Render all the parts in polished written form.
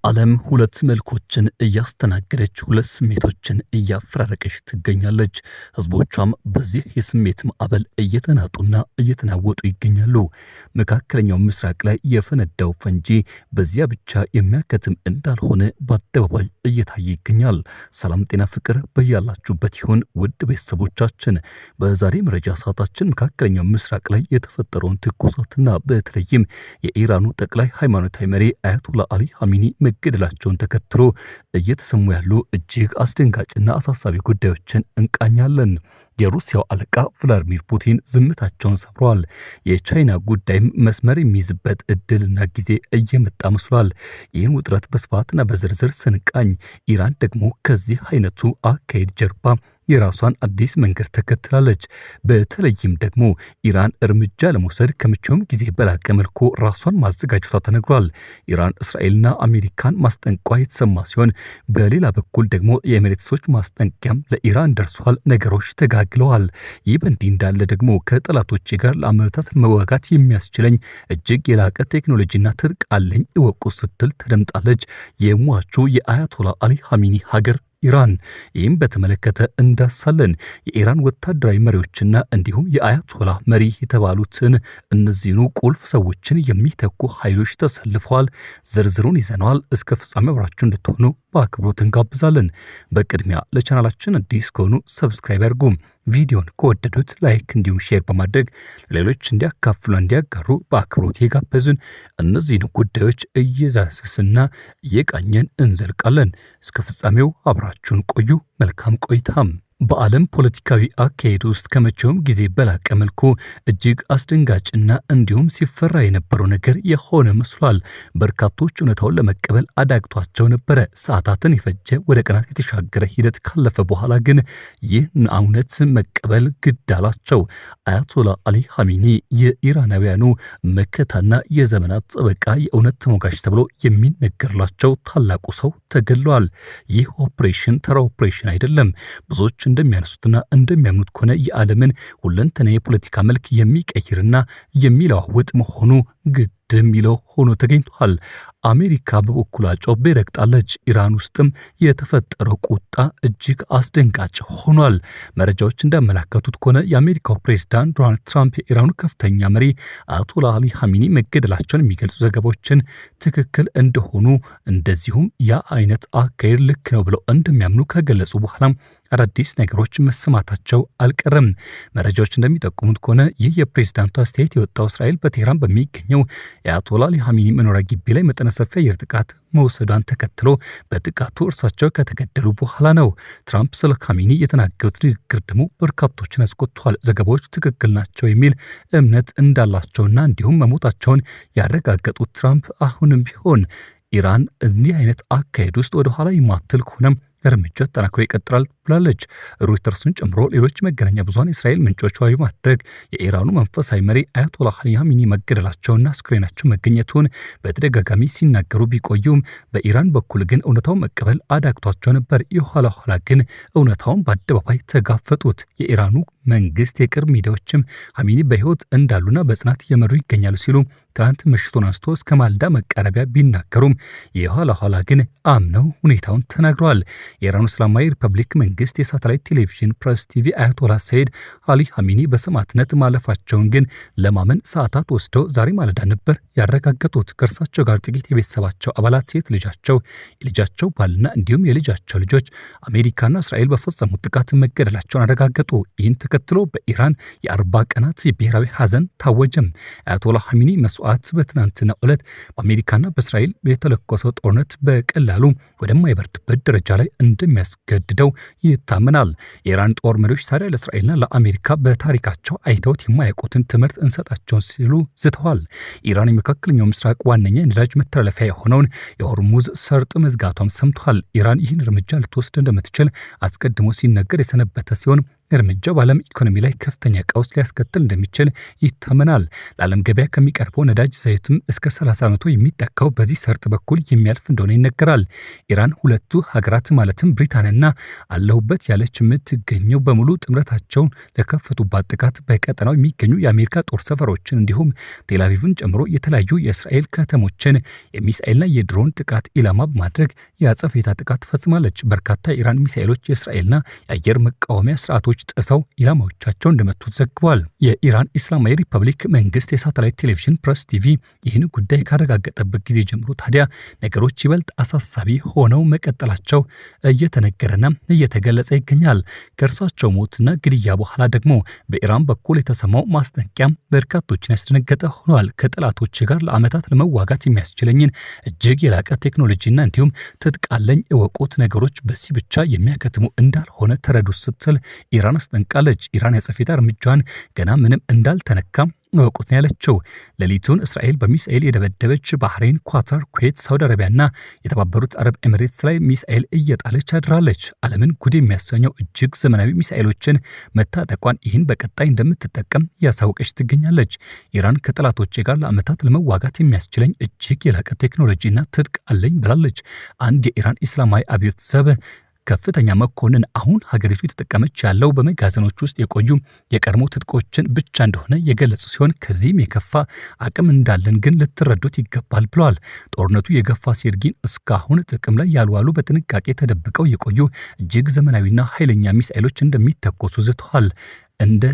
ዓለም ሁለት መልኮችን እያስተናገደች ሁለት ስሜቶችን እያፈራረቀች ትገኛለች። ህዝቦቿም በዚህ የስሜት ማዕበል እየተናጡና እየተናወጡ ይገኛሉ። መካከለኛው ምስራቅ ላይ የፈነዳው ፈንጂ በዚያ ብቻ የሚያከትም እንዳልሆነ በአደባባይ እየታየ ይገኛል። ሰላም ጤና ፍቅር በያላችሁበት ይሁን ውድ ቤተሰቦቻችን። በዛሬ መረጃ ሰዓታችን መካከለኛው ምስራቅ ላይ የተፈጠረውን ትኩሳትና በተለይም የኢራኑ ጠቅላይ ሃይማኖታዊ መሪ አያቶላ አሊ ኻሜኒ መገደላቸውን ተከትሎ እየተሰሙ ያሉ እጅግ አስደንጋጭና አሳሳቢ ጉዳዮችን እንቃኛለን። የሩሲያው አለቃ ቭላድሚር ፑቲን ዝምታቸውን ሰብረዋል። የቻይና ጉዳይም መስመር የሚይዝበት እድልና ጊዜ እየመጣ መስሏል። ይህን ውጥረት በስፋትና በዝርዝር ስንቃኝ ኢራን ደግሞ ከዚህ አይነቱ አካሄድ ጀርባ የራሷን አዲስ መንገድ ተከትላለች። በተለይም ደግሞ ኢራን እርምጃ ለመውሰድ ከመቼውም ጊዜ በላቀ መልኩ ራሷን ማዘጋጀቷ ተነግሯል። ኢራን እስራኤልና አሜሪካን ማስጠንቀቋ የተሰማ ሲሆን በሌላ በኩል ደግሞ የኤሚሬትሶች ማስጠንቀቂያም ለኢራን ደርሷል። ነገሮች ተጋግለዋል። ይህ በእንዲህ እንዳለ ደግሞ ከጠላቶቼ ጋር ለዓመታት መዋጋት የሚያስችለኝ እጅግ የላቀ ቴክኖሎጂና ትጥቅ አለኝ እወቁ ስትል ተደምጣለች። የሟቹ የአያቶላ አሊ ኻሜኒ ሀገር ኢራን። ይህም በተመለከተ እንዳሳለን የኢራን ወታደራዊ መሪዎችና እንዲሁም የአያቶላ መሪ የተባሉትን እነዚህኑ ቁልፍ ሰዎችን የሚተኩ ኃይሎች ተሰልፈዋል። ዝርዝሩን ይዘናል። እስከ ፍጻሜ አብራችሁ እንድትሆኑ በአክብሮት እንጋብዛለን። በቅድሚያ ለቻናላችን አዲስ ከሆኑ ሰብስክራይብ ያድርጉ። ቪዲዮን ከወደዱት ላይክ እንዲሁም ሼር በማድረግ ሌሎች እንዲያካፍሉ እንዲያጋሩ በአክብሮት የጋበዝን እነዚህን ጉዳዮች እየዛስስና እየቃኘን እንዘልቃለን። እስከ ፍጻሜው አብራችሁን ቆዩ። መልካም ቆይታም። በዓለም ፖለቲካዊ አካሄድ ውስጥ ከመቼውም ጊዜ በላቀ መልኩ እጅግ አስደንጋጭና እንዲሁም ሲፈራ የነበረው ነገር የሆነ መስሏል። በርካቶች እውነታውን ለመቀበል አዳግቷቸው ነበረ። ሰዓታትን የፈጀ ወደ ቀናት የተሻገረ ሂደት ካለፈ በኋላ ግን ይህን እውነት መቀበል ግድ አላቸው። አያቶላ አሊ ኻሜኒ የኢራናውያኑ መከታና የዘመናት ጠበቃ፣ የእውነት ተሞጋች ተብሎ የሚነገርላቸው ታላቁ ሰው ተገድለዋል። ይህ ኦፕሬሽን ተራ ኦፕሬሽን አይደለም። ብዙዎች እንደሚያነሱትና እንደሚያምኑት ከሆነ የዓለምን ሁለንተና የፖለቲካ መልክ የሚቀይርና የሚለዋውጥ መሆኑ ግድ የሚለው ሆኖ ተገኝቷል። አሜሪካ በበኩሏ ጮቤ ረግጣለች። ኢራን ውስጥም የተፈጠረው ቁጣ እጅግ አስደንጋጭ ሆኗል። መረጃዎች እንዳመላከቱት ከሆነ የአሜሪካው ፕሬዝዳንት ዶናልድ ትራምፕ የኢራኑ ከፍተኛ መሪ አያቶላ አሊ ኻሜኒ መገደላቸውን የሚገልጹ ዘገባዎችን ትክክል እንደሆኑ እንደዚሁም ያ አይነት አካሄድ ልክ ነው ብለው እንደሚያምኑ ከገለጹ በኋላ አዳዲስ ነገሮች መሰማታቸው አልቀረም። መረጃዎች እንደሚጠቁሙት ከሆነ ይህ የፕሬዝዳንቱ አስተያየት የወጣው እስራኤል በቴህራን በሚገኘው የአያቶላ አሊ ኻሜኒ መኖሪያ ግቢ ላይ መጠነ ሰፊ አየር ጥቃት መውሰዷን ተከትሎ በጥቃቱ እርሳቸው ከተገደሉ በኋላ ነው። ትራምፕ ስለ ኻሜኒ የተናገሩት ንግግር ደግሞ በርካቶችን አስቆጥቷል። ዘገባዎች ትክክል ናቸው የሚል እምነት እንዳላቸውና እንዲሁም መሞታቸውን ያረጋገጡት ትራምፕ አሁንም ቢሆን ኢራን እዚህ አይነት አካሄድ ውስጥ ወደ ኋላ የማትል ከሆነም እርምጃ ተጠናክሮ ይቀጥላል ብላለች። ሮይተርስን ጨምሮ ሌሎች መገናኛ ብዙሃን የእስራኤል ምንጮች ዋቢ ማድረግ የኢራኑ መንፈሳዊ መሪ አያቶላ አሊ ኻሜኒ መገደላቸውና አስክሬናቸው መገኘቱን በተደጋጋሚ ሲናገሩ ቢቆዩም በኢራን በኩል ግን እውነታውን መቀበል አዳግቷቸው ነበር። የኋላ ኋላ ግን እውነታውን በአደባባይ ተጋፈጡት። የኢራኑ መንግስት የቅርብ ሚዲያዎችም ኻሜኒ በህይወት እንዳሉና በጽናት እየመሩ ይገኛሉ ሲሉ ትናንት ምሽቱን አንስቶ እስከ ማልዳ መቃረቢያ ቢናገሩም የኋላ ኋላ ግን አምነው ሁኔታውን ተናግረዋል። የኢራኑ እስላማዊ ሪፐብሊክ መንግስት የሳተላይት ቴሌቪዥን ፕሬስ ቲቪ አያቶላ ሰይድ አሊ ኻሜኒ በሰማዕትነት ማለፋቸውን ግን ለማመን ሰዓታት ወስደው ዛሬ ማለዳ ነበር ያረጋገጡት። ከእርሳቸው ጋር ጥቂት የቤተሰባቸው አባላት፣ ሴት ልጃቸው፣ የልጃቸው ባልና እንዲሁም የልጃቸው ልጆች አሜሪካና እስራኤል በፈጸሙት ጥቃት መገደላቸውን አረጋገጡ። ይህን ተከትሎ በኢራን የ40 ቀናት የብሔራዊ ሐዘን ታወጀም። አያቶላ ኻሜኒ መስዋዕት በትናንትናው ዕለት በአሜሪካና በእስራኤል የተለኮሰው ጦርነት በቀላሉ ወደማይበርድበት ደረጃ ላይ እንደሚያስገድደው ይታመናል። የኢራን ጦር መሪዎች ታዲያ ለእስራኤልና ለአሜሪካ በታሪካቸው አይተውት የማያውቁትን ትምህርት እንሰጣቸውን ሲሉ ዝተዋል። ኢራን የመካከለኛው ምስራቅ ዋነኛ የነዳጅ መተላለፊያ የሆነውን የሆርሙዝ ሰርጥ መዝጋቷም ሰምቷል። ኢራን ይህን እርምጃ ልትወስድ እንደምትችል አስቀድሞ ሲነገር የሰነበተ ሲሆን እርምጃው በዓለም ኢኮኖሚ ላይ ከፍተኛ ቀውስ ሊያስከትል እንደሚችል ይታመናል። ለዓለም ገበያ ከሚቀርበው ነዳጅ ዘይትም እስከ 30% የሚጠጋው በዚህ ሰርጥ በኩል የሚያልፍ እንደሆነ ይነገራል። ኢራን ሁለቱ ሀገራት ማለትም ብሪታንያና አለሁበት ያለች የምትገኘው በሙሉ ጥምረታቸውን ለከፈቱባት ጥቃት በቀጠናው የሚገኙ የአሜሪካ ጦር ሰፈሮችን እንዲሁም ቴልአቪቭን ጨምሮ የተለያዩ የእስራኤል ከተሞችን የሚሳኤልና የድሮን ጥቃት ኢላማ በማድረግ የአጸፋ ጥቃት ፈጽማለች። በርካታ የኢራን ሚሳኤሎች የእስራኤልና የአየር መቃወሚያ ስርዓቶች ጥሰው ኢላማዎቻቸው እንደመቱት ዘግቧል። የኢራን ኢስላማዊ ሪፐብሊክ መንግስት የሳተላይት ቴሌቪዥን ፕሬስ ቲቪ ይህን ጉዳይ ካረጋገጠበት ጊዜ ጀምሮ ታዲያ ነገሮች ይበልጥ አሳሳቢ ሆነው መቀጠላቸው እየተነገረና እየተገለጸ ይገኛል። ከእርሳቸው ሞትና ግድያ በኋላ ደግሞ በኢራን በኩል የተሰማው ማስጠንቀቂያም በርካቶችን ያስደነገጠ ሆኗል። ከጠላቶች ጋር ለዓመታት ለመዋጋት የሚያስችለኝን እጅግ የላቀ ቴክኖሎጂና እንዲሁም ትጥቅ አለኝ እወቁት፣ ነገሮች በዚህ ብቻ የሚያከትሙ እንዳልሆነ ተረዱ ስትል ኢራን አስጠንቃለች። ኢራን ያጸፋ እርምጃዋን ገና ምንም እንዳልተነካም ወቁት ነው ያለችው። ሌሊቱን እስራኤል በሚሳኤል የደበደበች ባህሬን፣ ኳታር፣ ኩዌት፣ ሳውዲ አረቢያና የተባበሩት አረብ ኤሚሬትስ ላይ ሚሳኤል እየጣለች አድራለች። ዓለምን ጉድ የሚያሰኘው እጅግ ዘመናዊ ሚሳኤሎችን መታጠቋን ይህን በቀጣይ እንደምትጠቀም እያሳወቀች ትገኛለች። ኢራን ከጠላቶቼ ጋር ለዓመታት ለመዋጋት የሚያስችለኝ እጅግ የላቀ ቴክኖሎጂና ትጥቅ አለኝ ብላለች። አንድ የኢራን ኢስላማዊ አብዮት ዘብ ከፍተኛ መኮንን አሁን ሀገሪቱ የተጠቀመች ያለው በመጋዘኖች ውስጥ የቆዩ የቀድሞ ትጥቆችን ብቻ እንደሆነ የገለጹ ሲሆን ከዚህም የከፋ አቅም እንዳለን ግን ልትረዱት ይገባል ብለዋል። ጦርነቱ የገፋ ሲሄድ ግን እስካሁን ጥቅም ላይ ያልዋሉ በጥንቃቄ ተደብቀው የቆዩ እጅግ ዘመናዊና ኃይለኛ ሚሳኤሎች እንደሚተኮሱ ዝተዋል። እንደ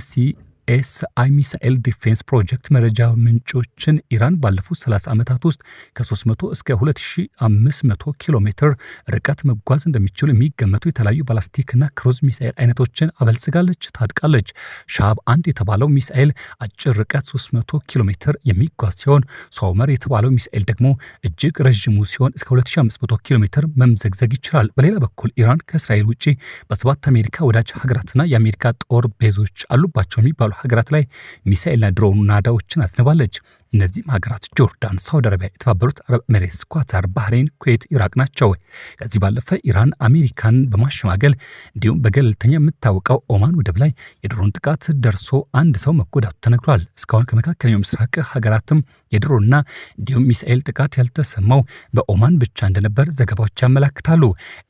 ኤስአይ ሚሳኤል ዲፌንስ ፕሮጀክት መረጃ ምንጮችን ኢራን ባለፉት 30 ዓመታት ውስጥ ከ300 እስከ 2500 ኪሎ ሜትር ርቀት መጓዝ እንደሚችሉ የሚገመቱ የተለያዩ ባላስቲክና ክሩዝ ሚሳኤል አይነቶችን አበልጽጋለች፣ ታጥቃለች። ሻሃብ 1 የተባለው ሚሳኤል አጭር ርቀት 300 ኪሎ ሜትር የሚጓዝ ሲሆን ሶመር የተባለው ሚሳኤል ደግሞ እጅግ ረዥሙ ሲሆን እስከ 2500 ኪሎ ሜትር መምዘግዘግ ይችላል። በሌላ በኩል ኢራን ከእስራኤል ውጪ በ7 አሜሪካ ወዳጅ ሀገራትና የአሜሪካ ጦር ቤዞች አሉባቸው የሚባሉ ሀገራት ላይ ሚሳኤልና ድሮን ናዳዎችን አዝንባለች። እነዚህም ሀገራት ጆርዳን፣ ሳውዲ አረቢያ፣ የተባበሩት አረብ ኤሚሬትስ፣ ኳታር፣ ባህሬን፣ ኩዌት፣ ኢራቅ ናቸው። ከዚህ ባለፈ ኢራን አሜሪካን በማሸማገል እንዲሁም በገለልተኛ የምታወቀው ኦማን ወደብ ላይ የድሮን ጥቃት ደርሶ አንድ ሰው መጎዳቱ ተነግሯል። እስካሁን ከመካከለኛው ምስራቅ ሀገራትም የድሮንና እንዲሁም ሚሳኤል ጥቃት ያልተሰማው በኦማን ብቻ እንደነበር ዘገባዎች ያመላክታሉ።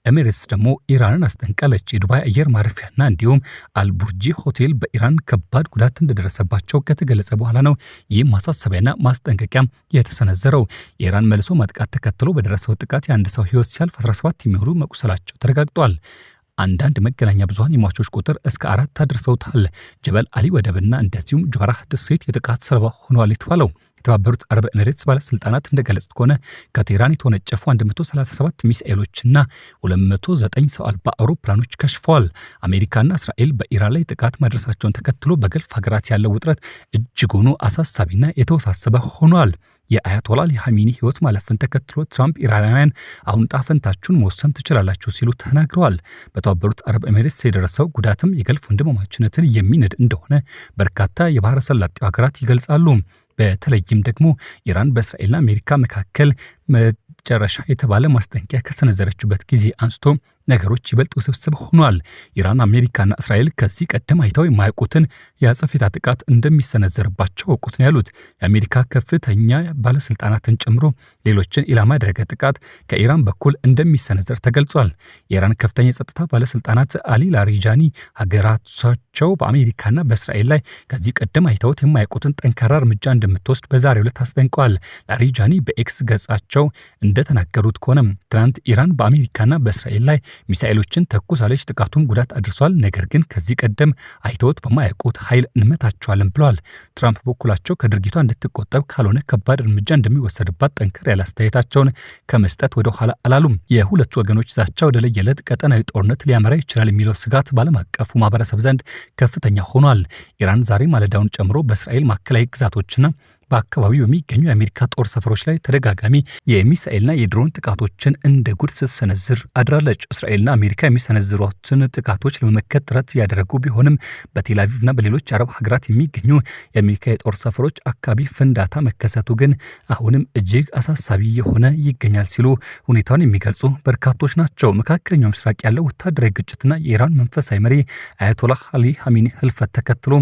ኤሚሬትስ ደግሞ ኢራንን አስጠንቃለች። የዱባይ አየር ማረፊያና እንዲሁም አልቡርጂ ሆቴል በኢራን ከባድ ጉዳት እንደደረሰባቸው ከተገለጸ በኋላ ነው ይህ ማሳሰቢያና ማስጠንቀቂያም የተሰነዘረው። የኢራን መልሶ ማጥቃት ተከትሎ በደረሰው ጥቃት የአንድ ሰው ሕይወት ሲያልፍ 17 የሚሆኑ መቁሰላቸው ተረጋግጧል። አንዳንድ መገናኛ ብዙሃን የሟቾች ቁጥር እስከ 4 አድርሰውታል። ጀበል አሊ ወደብና እንደዚሁም ጆራህ ደሴት የጥቃት ሰለባ ሆነዋል የተባለው የተባበሩት አረብ ኤሚሬትስ ባለስልጣናት እንደገለጹት ከሆነ ከቴህራን የተወነጨፉ 137 ሚሳኤሎችና 209 ሰው አልባ አውሮፕላኖች ከሽፈዋል። አሜሪካና እስራኤል በኢራን ላይ ጥቃት ማድረሳቸውን ተከትሎ በገልፍ ሀገራት ያለው ውጥረት እጅጉኑ አሳሳቢና የተወሳሰበ ሆኗል። የአያቶላ ኻሜኒ ህይወት ማለፍን ተከትሎ ትራምፕ ኢራናውያን አሁን ጣፈንታችሁን መወሰን ትችላላችሁ ሲሉ ተናግረዋል። በተባበሩት አረብ ኤሚሬትስ የደረሰው ጉዳትም የገልፍ ወንድማማችነትን የሚነድ እንደሆነ በርካታ የባህረ ሰላጤው ሀገራት ይገልጻሉ። በተለይም ደግሞ ኢራን በእስራኤልና አሜሪካ መካከል መጨረሻ የተባለ ማስጠንቀቂያ ከሰነዘረችበት ጊዜ አንስቶ ነገሮች ይበልጥ ውስብስብ ሆኗል። ኢራን፣ አሜሪካና እስራኤል ከዚህ ቀደም አይተው የማያውቁትን የአጸፋ ጥቃት እንደሚሰነዘርባቸው ወቁት ነው ያሉት። የአሜሪካ ከፍተኛ ባለስልጣናትን ጨምሮ ሌሎችን ኢላማ ያደረገ ጥቃት ከኢራን በኩል እንደሚሰነዘር ተገልጿል። የኢራን ከፍተኛ የጸጥታ ባለስልጣናት አሊ ላሪጃኒ ሀገራቸው በአሜሪካና በእስራኤል ላይ ከዚህ ቀደም አይተውት የማያውቁትን ጠንካራ እርምጃ እንደምትወስድ በዛሬው ዕለት አስጠንቀዋል። ላሪጃኒ በኤክስ ገጻቸው እንደተናገሩት ከሆነ ትናንት ኢራን በአሜሪካና በእስራኤል ላይ ሚሳኤሎችን ተኩሳለች፣ ጥቃቱም ጉዳት አድርሷል። ነገር ግን ከዚህ ቀደም አይተውት በማያውቁት ኃይል እንመታቸዋለን ብለዋል። ትራምፕ በኩላቸው ከድርጊቷ እንድትቆጠብ ካልሆነ ከባድ እርምጃ እንደሚወሰድባት ጠንከር ያለ አስተያየታቸውን ከመስጠት ወደ ኋላ አላሉም። የሁለቱ ወገኖች ዛቻ ወደ ለየለት ቀጠናዊ ጦርነት ሊያመራ ይችላል የሚለው ስጋት በዓለም አቀፉ ማህበረሰብ ዘንድ ከፍተኛ ሆኗል። ኢራን ዛሬ ማለዳውን ጨምሮ በእስራኤል ማዕከላዊ ግዛቶችና በአካባቢው በሚገኙ የአሜሪካ ጦር ሰፈሮች ላይ ተደጋጋሚ የሚሳኤልና የድሮን ጥቃቶችን እንደ ጉድ ስትሰነዝር አድራለች። እስራኤልና አሜሪካ የሚሰነዝሯትን ጥቃቶች ለመመከት ጥረት ያደረጉ ቢሆንም በቴል አቪቭና በሌሎች አረብ ሀገራት የሚገኙ የአሜሪካ የጦር ሰፈሮች አካባቢ ፍንዳታ መከሰቱ ግን አሁንም እጅግ አሳሳቢ የሆነ ይገኛል ሲሉ ሁኔታውን የሚገልጹ በርካቶች ናቸው። መካከለኛው ምስራቅ ያለው ወታደራዊ ግጭትና የኢራን መንፈሳዊ መሪ አያቶላህ አሊ ኻሜኒ ህልፈት ተከትሎ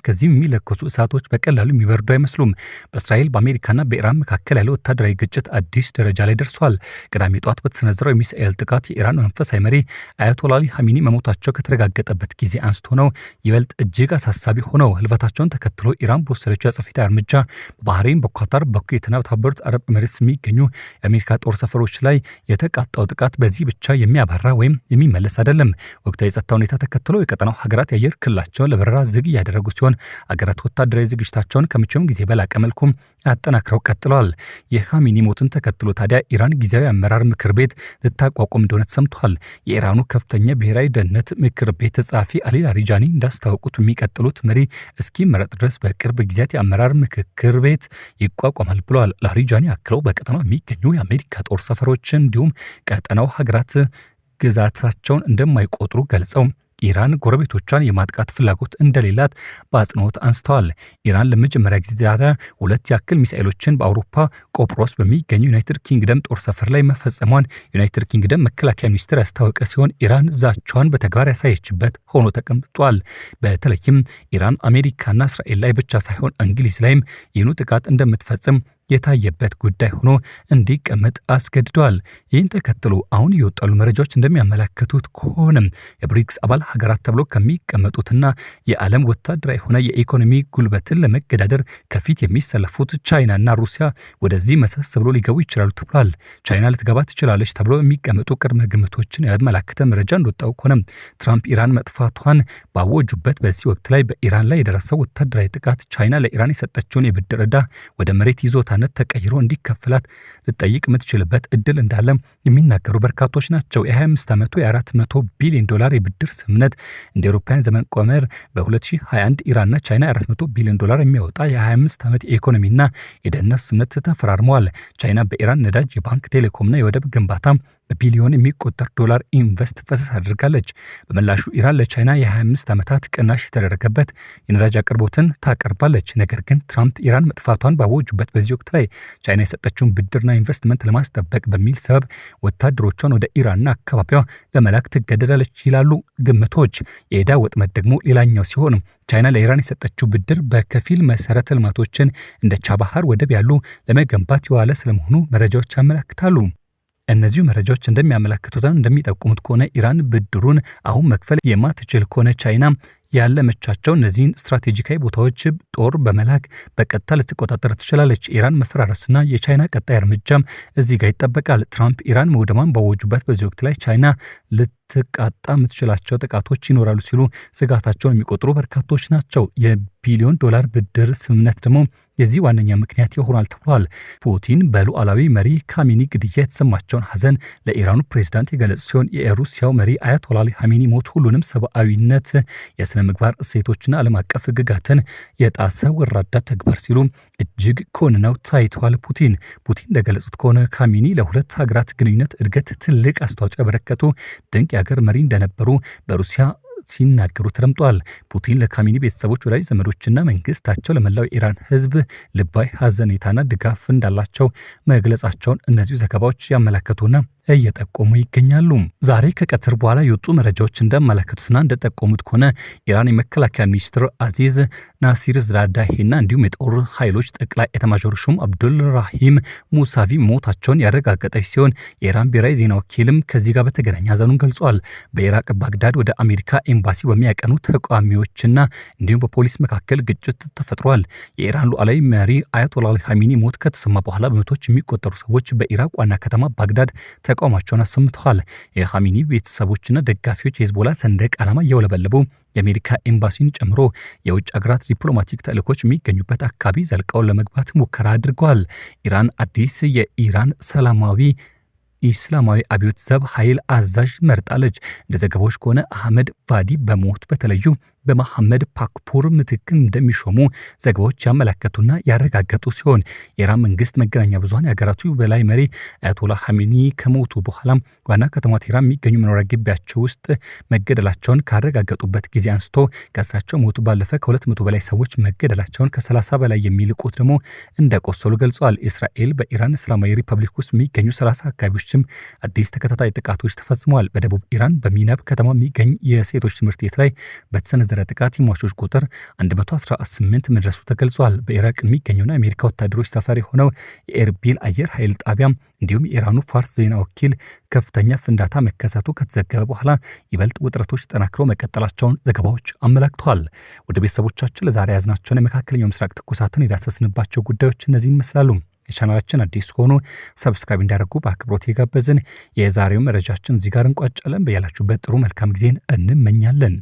ከዚህም የሚለኮሱ እሳቶች በቀላሉ የሚበርዱ አይመስሉም። በእስራኤል በአሜሪካና በኢራን መካከል ያለው ወታደራዊ ግጭት አዲስ ደረጃ ላይ ደርሷል። ቅዳሜ ጠዋት በተሰነዘረው የሚሳኤል ጥቃት የኢራን መንፈሳዊ መሪ አያቶላህ አሊ ኻሜኒ መሞታቸው ከተረጋገጠበት ጊዜ አንስቶ ነው ይበልጥ እጅግ አሳሳቢ ሆነው። ህልፈታቸውን ተከትሎ ኢራን በወሰደችው አጸፋዊ እርምጃ በባህሬን፣ በኳታር፣ በኩዌትና በተባበሩት አረብ ኤሚሬትስ የሚገኙ የአሜሪካ ጦር ሰፈሮች ላይ የተቃጣው ጥቃት በዚህ ብቻ የሚያባራ ወይም የሚመለስ አይደለም። ወቅታዊ የጸጥታ ሁኔታ ተከትሎ የቀጠናው ሀገራት የአየር ክልላቸውን ለበረራ ዝግ እያደረጉ ሲሆን አገራት ወታደራዊ ዝግጅታቸውን ከመቼውም ጊዜ በላቀ መልኩ አጠናክረው ቀጥለዋል። የኻሜኒ ሞትን ተከትሎ ታዲያ ኢራን ጊዜያዊ አመራር ምክር ቤት ልታቋቁም እንደሆነ ተሰምቷል። የኢራኑ ከፍተኛ ብሔራዊ ደህንነት ምክር ቤት ጸሐፊ አሊ ላሪጃኒ እንዳስታወቁት የሚቀጥሉት መሪ እስኪመረጥ ድረስ በቅርብ ጊዜያት የአመራር ምክክር ቤት ይቋቋማል ብለዋል። ላሪጃኒ አክለው በቀጠናው የሚገኙ የአሜሪካ ጦር ሰፈሮችን እንዲሁም ቀጠናው ሀገራት ግዛታቸውን እንደማይቆጥሩ ገልጸው ኢራን ጎረቤቶቿን የማጥቃት ፍላጎት እንደሌላት በአጽንኦት አንስተዋል። ኢራን ለመጀመሪያ ጊዜ ታዲያ 2 ያክል ሚሳኤሎችን በአውሮፓ ቆጵሮስ በሚገኙ ዩናይትድ ኪንግደም ጦር ሰፈር ላይ መፈጸሟን ዩናይትድ ኪንግደም መከላከያ ሚኒስቴር ያስታወቀ ሲሆን ኢራን ዛቻዋን በተግባር ያሳየችበት ሆኖ ተቀምጧል። በተለይም ኢራን አሜሪካና እስራኤል ላይ ብቻ ሳይሆን እንግሊዝ ላይም ይህኑ ጥቃት እንደምትፈጽም የታየበት ጉዳይ ሆኖ እንዲቀመጥ አስገድደዋል። ይህን ተከትሎ አሁን የወጣሉ መረጃዎች እንደሚያመለክቱት ከሆነ የብሪክስ አባል ሀገራት ተብሎ ከሚቀመጡትና የዓለም ወታደራዊ ሆነ የኢኮኖሚ ጉልበትን ለመገዳደር ከፊት የሚሰለፉት ቻይናና ሩሲያ ወደዚህ መሰስ ብሎ ሊገቡ ይችላሉ ተብሏል። ቻይና ልትገባ ትችላለች ተብሎ የሚቀመጡ ቅድመ ግምቶችን ያመላከተ መረጃ እንደወጣው ከሆነ ትራምፕ ኢራን መጥፋቷን ባወጁበት በዚህ ወቅት ላይ በኢራን ላይ የደረሰው ወታደራዊ ጥቃት ቻይና ለኢራን የሰጠችውን የብድር ዕዳ ወደ መሬት ይዞታ ተቀይሮ እንዲከፈላት ልጠይቅ የምትችልበት እድል እንዳለ የሚናገሩ በርካቶች ናቸው። የ25 ዓመቱ የ400 ቢሊዮን ዶላር የብድር ስምምነት እንደ አውሮፓውያን ዘመን ቀመር በ2021 ኢራንና ቻይና 400 ቢሊዮን ዶላር የሚያወጣ የ25 ዓመት የኢኮኖሚና የደህንነት ስምምነት ተፈራርመዋል። ቻይና በኢራን ነዳጅ፣ የባንክ፣ ቴሌኮምና የወደብ ግንባታ በቢሊዮን የሚቆጠር ዶላር ኢንቨስት ፈሰስ አድርጋለች። በምላሹ ኢራን ለቻይና የ25 ዓመታት ቅናሽ የተደረገበት የነዳጅ አቅርቦትን ታቀርባለች። ነገር ግን ትራምፕ ኢራን መጥፋቷን ባወጁበት በዚህ ወቅት ላይ ቻይና የሰጠችውን ብድርና ኢንቨስትመንት ለማስጠበቅ በሚል ሰበብ ወታደሮቿን ወደ ኢራንና አካባቢዋ ለመላክ ትገደዳለች ይላሉ ግምቶች። የዕዳ ወጥመድ ደግሞ ሌላኛው ሲሆን ቻይና ለኢራን የሰጠችው ብድር በከፊል መሰረተ ልማቶችን እንደ ቻባሃር ወደብ ያሉ ለመገንባት የዋለ ስለመሆኑ መረጃዎች ያመለክታሉ። እነዚሁ መረጃዎች እንደሚያመለክቱትና እንደሚጠቁሙት ከሆነ ኢራን ብድሩን አሁን መክፈል የማትችል ከሆነ ቻይና ያለመቻቸው እነዚህን ስትራቴጂካዊ ቦታዎች ጦር በመላክ በቀጥታ ልትቆጣጠር ትችላለች። ኢራን መፈራረስና የቻይና ቀጣይ እርምጃም እዚህ ጋር ይጠበቃል። ትራምፕ ኢራን መውደሟን ባወጁበት በዚህ ወቅት ላይ ቻይና ልትቃጣ የምትችላቸው ጥቃቶች ይኖራሉ ሲሉ ስጋታቸውን የሚቆጥሩ በርካቶች ናቸው። የቢሊዮን ዶላር ብድር ስምምነት ደግሞ የዚህ ዋነኛ ምክንያት ይሆናል ተብሏል። ፑቲን በሉዓላዊ መሪ ኻሜኒ ግድያ የተሰማቸውን ሐዘን ለኢራኑ ፕሬዝዳንት የገለጹ ሲሆን የሩሲያው መሪ አያቶላህ አሊ ኻሜኒ ሞት ሁሉንም ሰብአዊነት፣ የሥነ ምግባር እሴቶችና ዓለም አቀፍ ሕግጋትን የጣሰ ወራዳ ተግባር ሲሉ እጅግ ኮንነው ታይተዋል። ፑቲን እንደገለጹት ከሆነ ኻሜኒ ለሁለት ሀገራት ግንኙነት እድገት ትልቅ አስተዋጽኦ ያበረከቱ ድንቅ የሀገር መሪ እንደነበሩ በሩሲያ ሲናገሩ ተደምጧል። ፑቲን ለኻሜኒ ቤተሰቦች፣ ወዳጅ ዘመዶችና መንግስታቸው ለመላው ኢራን ህዝብ ልባዊ ሐዘኔታና ድጋፍ እንዳላቸው መግለጻቸውን እነዚሁ ዘገባዎች ያመለከቱና እየጠቆሙ ይገኛሉ። ዛሬ ከቀትር በኋላ የወጡ መረጃዎች እንደማመለከቱትና እንደጠቆሙት ከሆነ ኢራን የመከላከያ ሚኒስትር አዚዝ ናሲር ዛዳሂና እንዲሁም የጦር ኃይሎች ጠቅላይ ኤታማዦር ሹም አብዱልራሂም ሙሳቪ ሞታቸውን ያረጋገጠች ሲሆን የኢራን ብሔራዊ ዜና ወኪልም ከዚህ ጋር በተገናኘ ሐዘኑን ገልጿል። በኢራቅ ባግዳድ ወደ አሜሪካ ኤምባሲ በሚያቀኑ ተቃዋሚዎችና እንዲሁም በፖሊስ መካከል ግጭት ተፈጥሯል። የኢራን ሉዓላዊ መሪ አያቶላህ አሊ ኻሜኒ ሞት ከተሰማ በኋላ በመቶዎች የሚቆጠሩ ሰዎች በኢራቅ ዋና ከተማ ባግዳድ ተቃውሟቸውን አሰምተዋል። የኻሜኒ ቤተሰቦችና ደጋፊዎች የሂዝቦላ ሰንደቅ ዓላማ እያውለበለቡ የአሜሪካ ኤምባሲን ጨምሮ የውጭ ሀገራት ዲፕሎማቲክ ተልእኮች የሚገኙበት አካባቢ ዘልቀው ለመግባት ሙከራ አድርገዋል። ኢራን አዲስ የኢራን ሰላማዊ ኢስላማዊ አብዮት ዘብ ኃይል አዛዥ መርጣለች። እንደ ዘገባዎች ከሆነ አህመድ ቫዲ በሞት በተለዩ በመሐመድ ፓክፑር ምትክ እንደሚሾሙ ዘገባዎች ያመለከቱና ያረጋገጡ ሲሆን የኢራን መንግስት መገናኛ ብዙሃን የሀገራቱ በላይ መሪ አያቶላህ ኻሜኒ ከሞቱ በኋላ ዋና ከተማ ቴህራን የሚገኙ መኖሪያ ግቢያቸው ውስጥ መገደላቸውን ካረጋገጡበት ጊዜ አንስቶ ከእሳቸው ሞቱ ባለፈ ከ200 በላይ ሰዎች መገደላቸውን ከ30 በላይ የሚልቁት ደግሞ እንደቆሰሉ ገልጸዋል። እስራኤል በኢራን እስላማዊ ሪፐብሊክ ውስጥ የሚገኙ 30 አካባቢዎችም አዲስ ተከታታይ ጥቃቶች ተፈጽመዋል። በደቡብ ኢራን በሚናብ ከተማ የሚገኝ የሴቶች ትምህርት ቤት ላይ በተሰነዘረ ጥቃት የሟቾች ቁጥር 118 መድረሱ ተገልጿል። በኢራቅ የሚገኘውና የአሜሪካ ወታደሮች ሰፈር የሆነው የኤርቢል አየር ኃይል ጣቢያ እንዲሁም የኢራኑ ፋርስ ዜና ወኪል ከፍተኛ ፍንዳታ መከሰቱ ከተዘገበ በኋላ ይበልጥ ውጥረቶች ተጠናክረው መቀጠላቸውን ዘገባዎች አመላክተዋል። ወደ ቤተሰቦቻችን ለዛሬ ያዝናቸውን የመካከለኛው ምስራቅ ትኩሳትን የዳሰስንባቸው ጉዳዮች እነዚህን ይመስላሉ። የቻናላችን አዲስ ከሆኑ ሰብስክራይብ እንዲያደርጉ በአክብሮት የጋበዝን። የዛሬው መረጃችን እዚህ ጋር እንቋጫለን። በያላችሁበት ጥሩ መልካም ጊዜን እንመኛለን።